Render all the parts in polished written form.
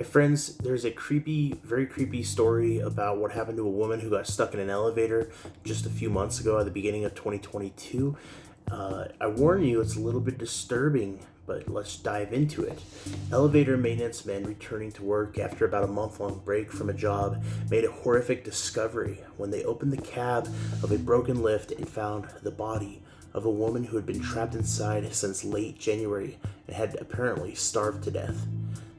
My friends, there's a creepy, very creepy story about what happened to a woman who got stuck in an elevator just a few months ago at the beginning of 2022. I warn you, it's a little bit disturbing, but let's dive into it. Elevator maintenance men returning to work after about a month-long break from a job made a horrific discovery when they opened the cab of a broken lift and found the body of a woman who had been trapped inside since late January and had apparently starved to death.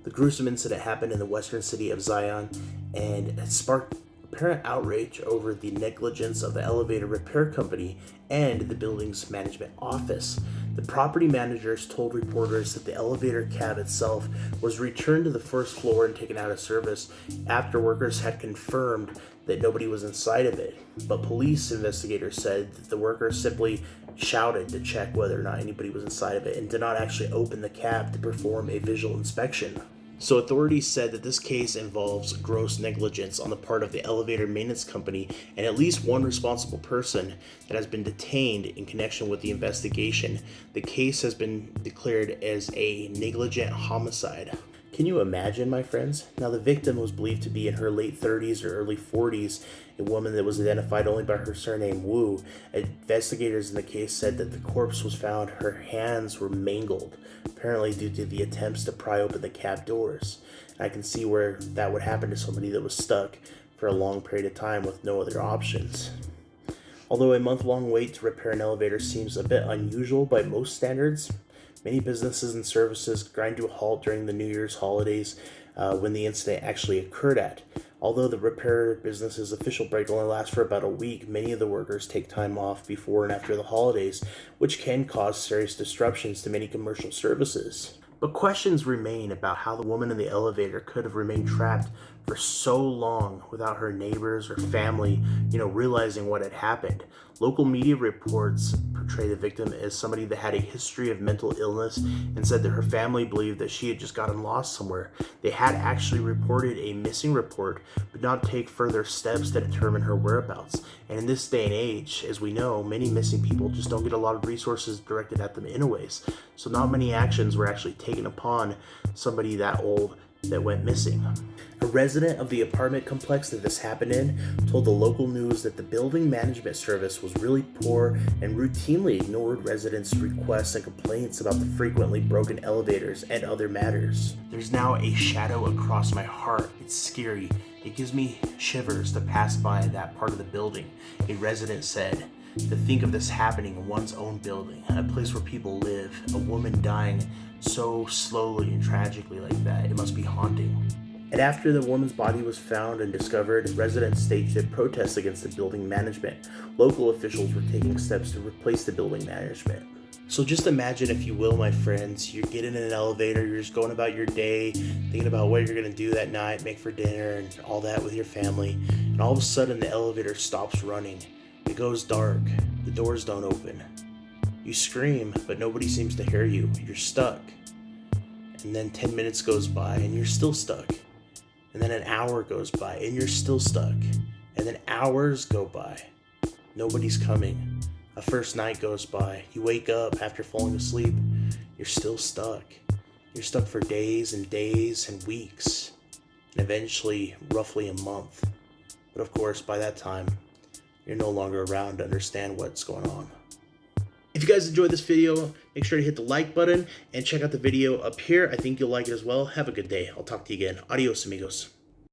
The gruesome incident happened in the western city of Zion and it sparked apparent outrage over the negligence of the elevator repair company and the building's management office. The property managers told reporters that the elevator cab itself was returned to the first floor and taken out of service after workers had confirmed that nobody was inside of it. But police investigators said that the workers simply shouted to check whether or not anybody was inside of it and did not actually open the cab to perform a visual inspection. So authorities said that this case involves gross negligence on the part of the elevator maintenance company and at least one responsible person that has been detained in connection with the investigation. The case has been declared as a negligent homicide. Can you imagine, my friends? Now, the victim was believed to be in her late 30s or early 40s, a woman that was identified only by her surname Wu. Investigators in the case said that the corpse was found, her hands were mangled, apparently due to the attempts to pry open the cab doors. I can see where that would happen to somebody that was stuck for a long period of time with no other options. Although a month-long wait to repair an elevator seems a bit unusual by most standards, many businesses and services grind to a halt during the New Year's holidays when the incident actually occurred at. Although the repair business's official break only lasts for about a week, many of the workers take time off before and after the holidays, which can cause serious disruptions to many commercial services. But questions remain about how the woman in the elevator could have remained trapped for so long without her neighbors or family, realizing what had happened. Local media reports portray the victim as somebody that had a history of mental illness and said that her family believed that she had just gotten lost somewhere. They had actually reported a missing report, but not take further steps to determine her whereabouts. And in this day and age, as we know, many missing people just don't get a lot of resources directed at them anyways. So not many actions were actually taken upon somebody that old that went missing. A resident of the apartment complex that this happened in told the local news that the building management service was really poor and routinely ignored residents' requests and complaints about the frequently broken elevators and other matters. There's now a shadow across my heart. It's scary. It gives me shivers to pass by that part of the building, a resident said. To think of this happening in one's own building, a place where people live, a woman dying so slowly and tragically like that, it must be haunting. And after the woman's body was found and discovered, residents staged a protest against the building management. Local officials were taking steps to replace the building management. So just imagine, if you will, my friends, you're getting in an elevator, you're just going about your day, thinking about what you're going to do that night, make for dinner and all that with your family, and all of a sudden the elevator stops running. It goes dark. The doors don't open. You scream, but nobody seems to hear you. You're stuck. And then 10 minutes goes by and you're still stuck. And then an hour goes by and you're still stuck. And then hours go by. Nobody's coming. A first night goes by. You wake up after falling asleep. You're still stuck. You're stuck for days and days and weeks. And eventually, roughly a month. But of course, by that time, you're no longer around to understand what's going on. If you guys enjoyed this video, make sure to hit the like button and check out the video up here. I think you'll like it as well. Have a good day. I'll talk to you again. Adios, amigos.